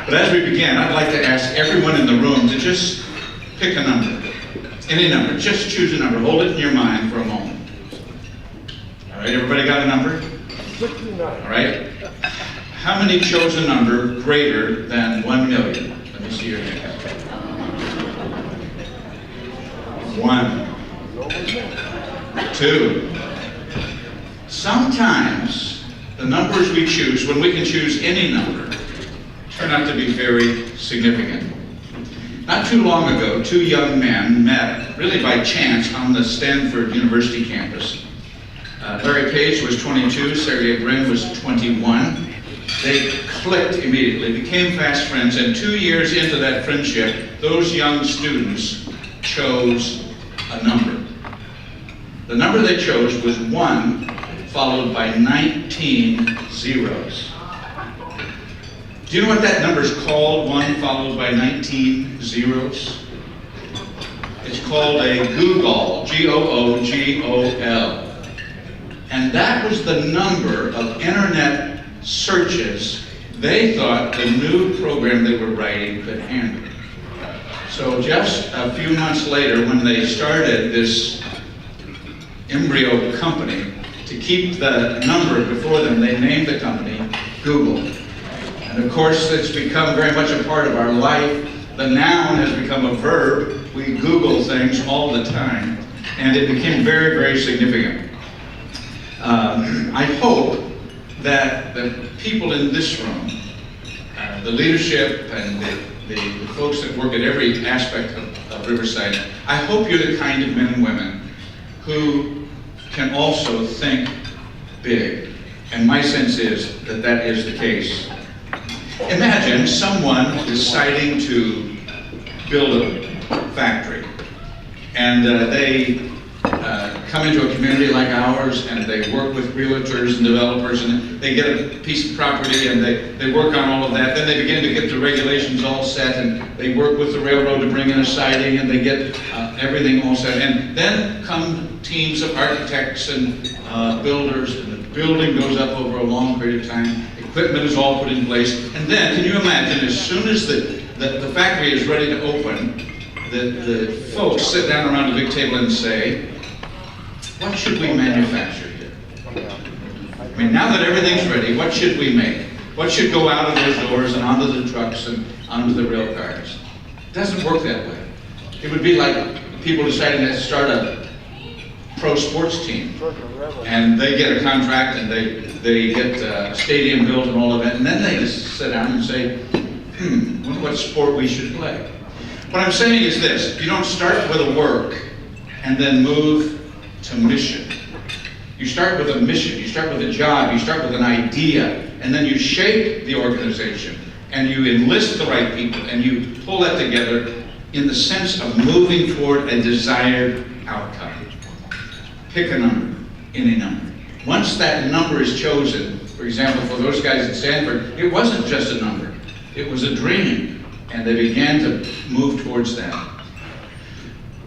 But as we begin, I'd like to ask everyone in the room to just pick a number. Any number. Just choose a number. Hold it in your mind for a moment. All right, everybody got a number? 69. All right. How many chose a number greater than 1 million? Let me see your hand. 1. 2. Sometimes the numbers we choose, when we can choose any number, turn out to be very significant. Not too long ago, two young men met, really by chance, on the Stanford University campus. Larry Page was 22, Sergey Brin was 21. They clicked immediately, became fast friends, and 2 years into that friendship, those young students chose a number. The number they chose was 1, followed by 19 zeros. Do you know what that number is called, 1 followed by 19 zeros? It's called a googol, G-O-O-G-O-L. And that was the number of internet searches they thought the new program they were writing could handle. So just a few months later, when they started this embryo company, to keep the number before them, they named the company Google. And of course, it's become very much a part of our life. The noun has become a verb. We Google things all the time. And it became very, very significant. I hope that the people in this room, the leadership and the folks that work at every aspect of Riverside, I hope you're the kind of men and women who can also think big. And my sense is that that is the case. Imagine someone deciding to build a factory, and they come into a community like ours, and they work with realtors and developers, and they get a piece of property, and they work on all of that. Then they begin to get the regulations all set, and they work with the railroad to bring in a siding, and they get everything all set. And then come teams of architects and builders, and the building goes up over a long period of time. Equipment is all put in place. And then, can you imagine, as soon as the factory is ready to open, the folks sit down around a big table and say, what should we manufacture here? I mean, now that everything's ready, what should we make? What should go out of those doors and onto the trucks and onto the rail cars? It doesn't work that way. It would be like people deciding to start a pro sports team. And they get a contract and they get a stadium built and all of that. And then they just sit down and say, wonder what sport we should play. What I'm saying is this: you don't start with a work and then move to mission. You start with a mission, you start with a job, you start with an idea, and then you shape the organization, and you enlist the right people, and you pull that together in the sense of moving toward a desired outcome. Pick a number, any number. Once that number is chosen, for example, for those guys at Stanford, it wasn't just a number, it was a dream, and they began to move towards that.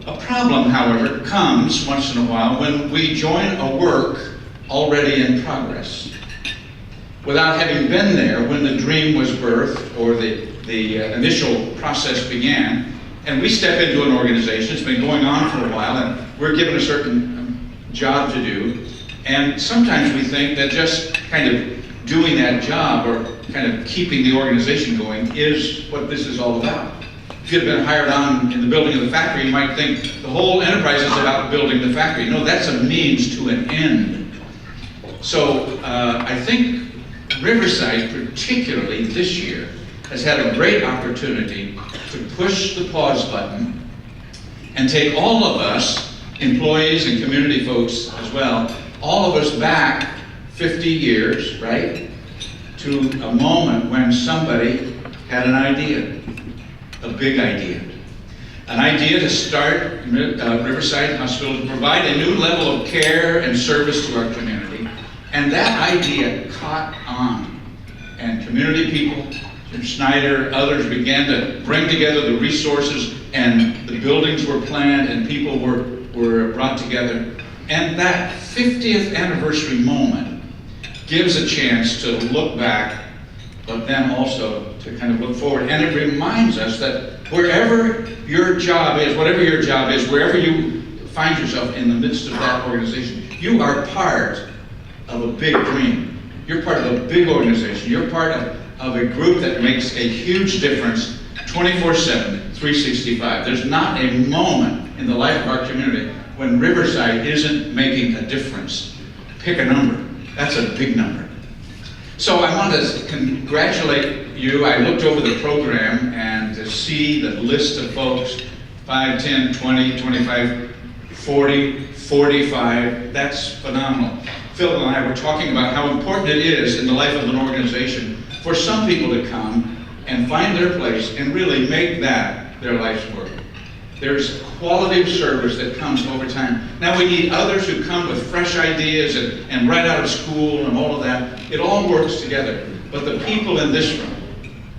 A problem, however, comes once in a while when we join a work already in progress, without having been there when the dream was birthed or the initial process began, and we step into an organization. It's been going on for a while, and we're given a certain job to do, and sometimes we think that just kind of doing that job or kind of keeping the organization going is what this is all about. If you'd have been hired on in the building of the factory, you might think the whole enterprise is about building the factory. No, that's a means to an end. So I think Riverside, particularly this year, has had a great opportunity to push the pause button and take all of us, employees and community folks as well, all of us back 50 years, right, to a moment when somebody had an idea. A big idea. An idea to start Riverside Hospital to provide a new level of care and service to our community. And that idea caught on. And community people, Jim Schneider, others began to bring together the resources, and the buildings were planned and people were brought together. And that 50th anniversary moment gives a chance to look back, but then also to kind of look forward. And it reminds us that wherever your job is, whatever your job is, wherever you find yourself in the midst of that organization, you are part of a big dream. You're part of a big organization. You're part of a group that makes a huge difference 24/7, 365. There's not a moment in the life of our community when Riverside isn't making a difference. Pick a number. That's a big number. So I want to congratulate you. I looked over the program and to see the list of folks, 5, 10, 20, 25, 40, 45, that's phenomenal. Phil and I were talking about how important it is in the life of an organization for some people to come and find their place and really make that their life's work. There's quality of service that comes over time. Now we need others who come with fresh ideas and right out of school and all of that. It all works together. But the people in this room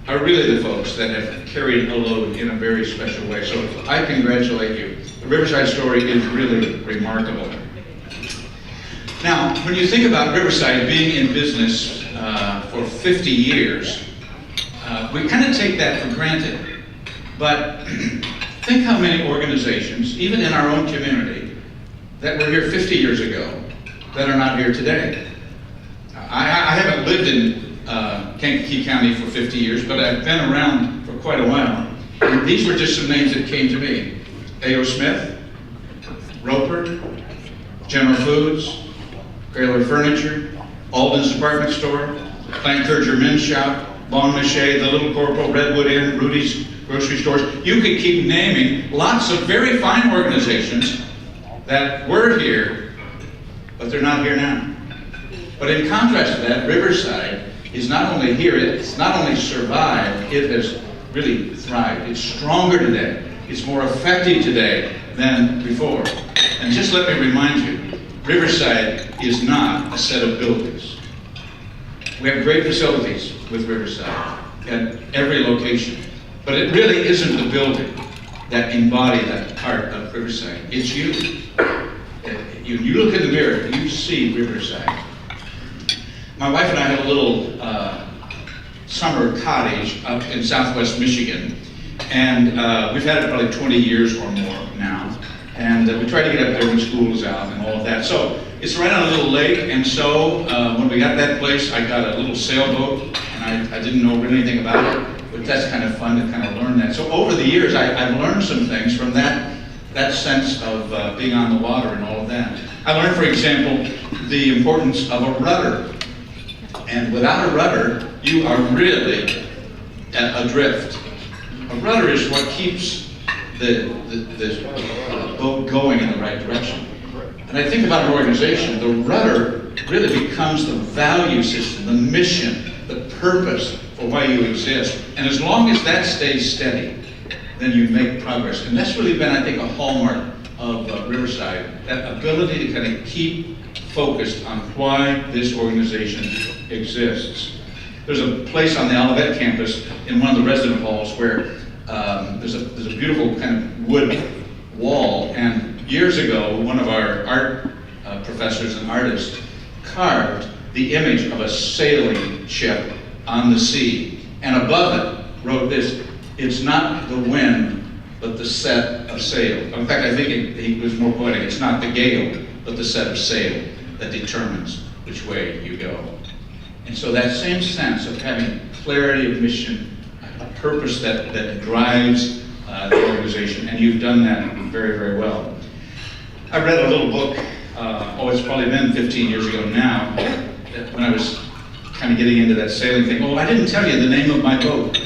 are really the folks that have carried a load in a very special way. So I congratulate you. The Riverside story is really remarkable. Now, when you think about Riverside being in business for 50 years, we kind of take that for granted. But think how many organizations, even in our own community, that were here 50 years ago, that are not here today. I haven't lived in Kankakee County for 50 years, but I've been around for quite a while. And these were just some names that came to me. A.O. Smith, Roper, General Foods, Grayler Furniture, Alden's Department Store, Plankerger Men's Shop, Bon Miché, The Little Corporal, Redwood Inn, Rudy's Grocery Stores. You could keep naming lots of very fine organizations that were here, but they're not here now. But in contrast to that, Riverside is not only here, it's not only survived, it has really thrived. It's stronger today. It's more effective today than before. And just let me remind you, Riverside is not a set of buildings. We have great facilities with Riverside at every location, but it really isn't the building that embody that part of Riverside. It's you. You look in the mirror, you see Riverside. My wife and I have a little summer cottage up in southwest Michigan, and we've had it probably 20 years or more now. And we try to get up there when school is out and all of that. So it's right on a little lake, and so when we got that place, I got a little sailboat, and I didn't know really anything about it, but that's kind of fun to kind of learn that. So over the years, I've learned some things from that sense of being on the water and all of that. I learned, for example, the importance of a rudder. And without a rudder, you are really adrift. A rudder is what keeps the boat going in the right direction. And I think about an organization, the rudder really becomes the value system, the mission, the purpose for why you exist. And as long as that stays steady, then you make progress. And that's really been, I think, a hallmark of Riverside, that ability to kind of keep focused on why this organization exists. There's a place on the Olivet campus in one of the resident halls where there's a beautiful kind of wood wall, and years ago one of our art professors and artists carved the image of a sailing ship on the sea, and above it wrote this: "It's not the wind, but the set of sail." In fact, I think he was more poetic. It's not the gale, but the set of sail that determines which way you go. And so that same sense of having clarity of mission, a purpose that drives the organization, and you've done that very, very well. I read a little book, it's probably been 15 years ago now, when I was kind of getting into that sailing thing. Oh, I didn't tell you the name of my boat.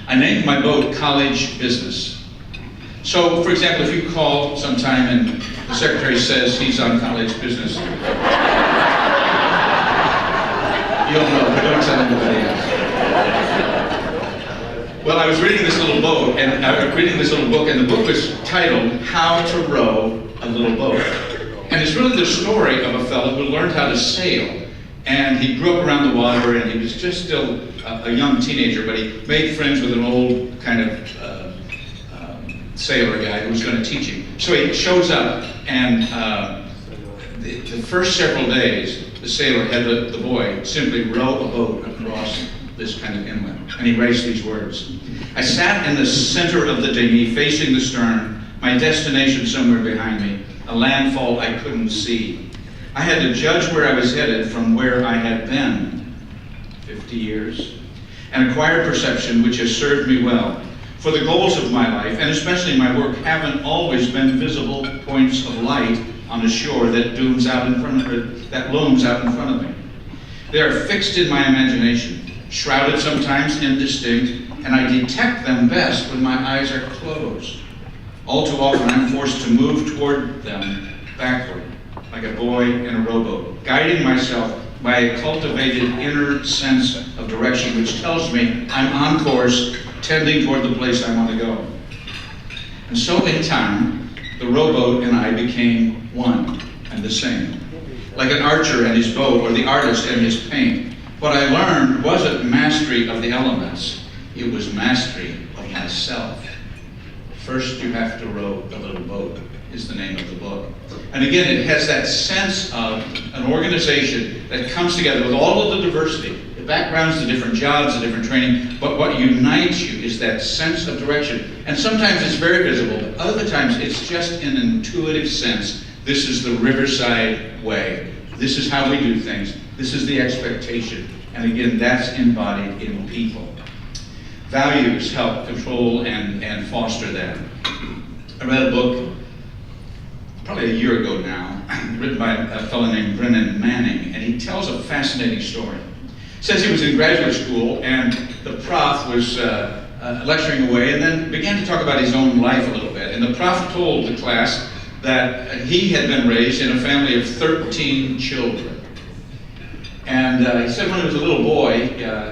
I named my boat College Business. So, for example, if you call sometime and the secretary says he's on college business, you'll know, but don't tell anybody else. Well, I was reading this little book, and the book was titled "How to Row a Little Boat." And it's really the story of a fellow who learned how to sail. And he grew up around the water, and he was just still a young teenager, but he made friends with an old kind of sailor guy who was going to teach him. So he shows up, and the first several days, the sailor had the boy simply row a boat across this kind of inlet. And he writes these words: I sat in the center of the dinghy, facing the stern, my destination somewhere behind me, a landfall I couldn't see. I had to judge where I was headed from where I had been 50 years, an acquired perception which has served me well. For the goals of my life, and especially my work, haven't always been visible points of light on a shore that looms out in front of me. They are fixed in my imagination, shrouded, sometimes indistinct, and I detect them best when my eyes are closed. All too often I'm forced to move toward them backward, like a boy in a rowboat, guiding myself by a cultivated inner sense of direction which tells me I'm on course, tending toward the place I want to go. And so in time, the rowboat and I became one and the same. Like an archer and his bow, or the artist and his paint. What I learned wasn't mastery of the elements, it was mastery of myself. First you have to row the little boat, is the name of the book. And again, it has that sense of an organization that comes together with all of the diversity, the backgrounds, the different jobs, the different training, but what unites you is that sense of direction. And sometimes it's very visible, but other times it's just in an intuitive sense. This is the Riverside way. This is how we do things. This is the expectation. And again, that's embodied in people. Values help control and foster that. I read a book probably a year ago now, written by a fellow named Brennan Manning, and he tells a fascinating story. He says he was in graduate school and the prof was lecturing away and then began to talk about his own life a little bit. And the prof told the class that he had been raised in a family of 13 children. And he said when he was a little boy,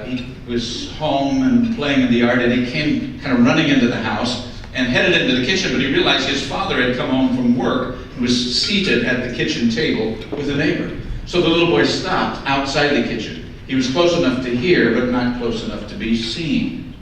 he was home and playing in the yard, and he came kind of running into the house and headed into the kitchen, but he realized his father had come home from work and was seated at the kitchen table with a neighbor. So the little boy stopped outside the kitchen. He was close enough to hear, but not close enough to be seen.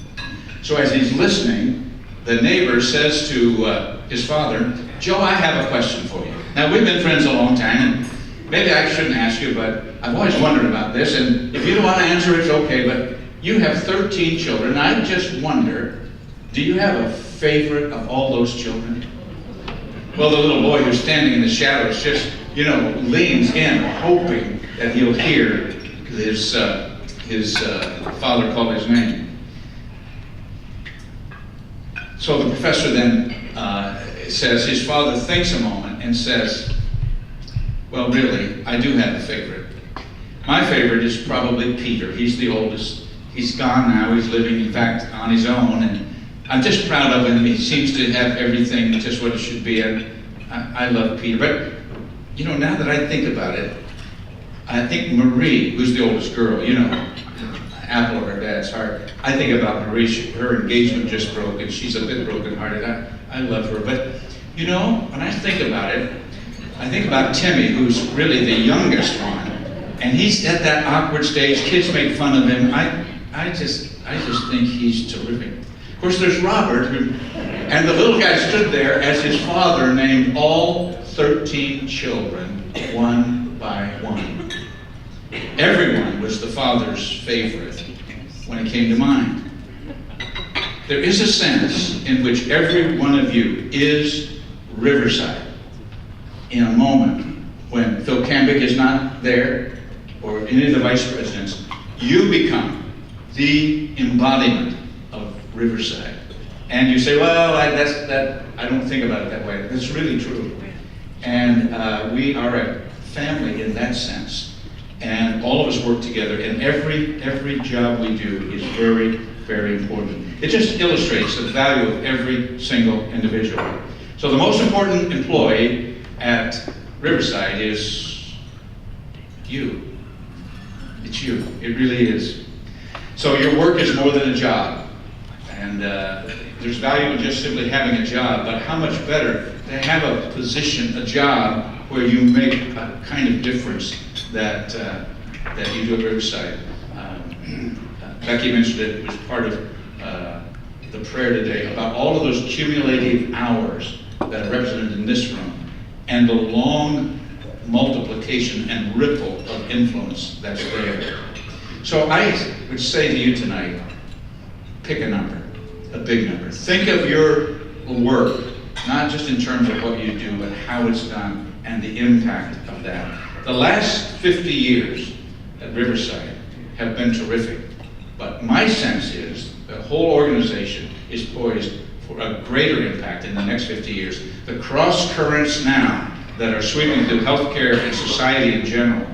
So as he's listening, the neighbor says to his father, "Joe, I have a question for you. Now, we've been friends a long time, and maybe I shouldn't ask you, but I've always wondered about this, and if you don't want to answer, it's okay, but you have 13 children, and I just wonder, do you have a favorite of all those children?" Well, the little boy who's standing in the shadows just, leans in, hoping that he'll hear his father call his name. So the professor then says, his father thinks a moment and says, "Well, really, I do have a favorite. My favorite is probably Peter. He's the oldest. He's gone now. He's living, in fact, on his own. And I'm just proud of him. He seems to have everything just what it should be. And I love Peter." But, now that I think about it, I think Marie, who's the oldest girl, apple of her dad's heart. I think about Marie. Her engagement just broke, and she's a bit brokenhearted. I love her. But, when I think about it, I think about Timmy, who's really the youngest one, and he's at that awkward stage. Kids make fun of him. I just think he's terrific. Of course, there's Robert, and the little guy stood there as his father named all 13 children, one by one. Everyone was the father's favorite when it came to mind. There is a sense in which every one of you is Riverside. In a moment when Phil Cambick is not there, or any of the vice presidents, you become the embodiment of Riverside. And you say, "Well, I don't think about it that way." That's really true. And we are a family in that sense. And all of us work together, and every job we do is very, very important. It just illustrates the value of every single individual. So the most important employee at Riverside is you. It's you. It really is. So your work is more than a job. And there's value in just simply having a job, but how much better to have a position, a job, where you make a kind of difference that you do at Riverside. Becky mentioned it was part of the prayer today about all of those cumulative hours that are represented in this room, and the long multiplication and ripple of influence that's there. So I would say to you tonight, pick a number, a big number. Think of your work, not just in terms of what you do, but how it's done and the impact of that. The last 50 years at Riverside have been terrific, but my sense is the whole organization is poised for a greater impact in the next 50 years. The cross currents now that are sweeping through healthcare and society in general,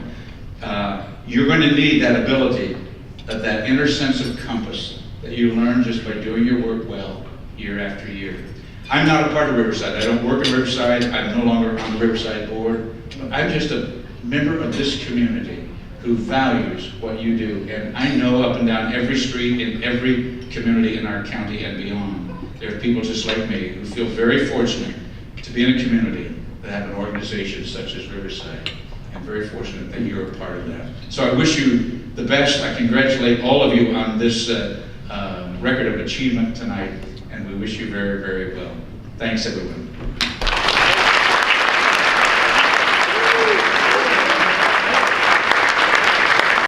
you're going to need that ability, that inner sense of compass that you learn just by doing your work well year after year. I'm not a part of Riverside. I don't work in Riverside. I'm no longer on the Riverside board. But I'm just a member of this community who values what you do. And I know up and down every street in every community in our county and beyond, there are people just like me who feel very fortunate to be in a community that have an organization such as Riverside. I'm very fortunate that you're a part of that. So I wish you the best. I congratulate all of you on this record of achievement tonight, and we wish you very, very well. Thanks, everyone.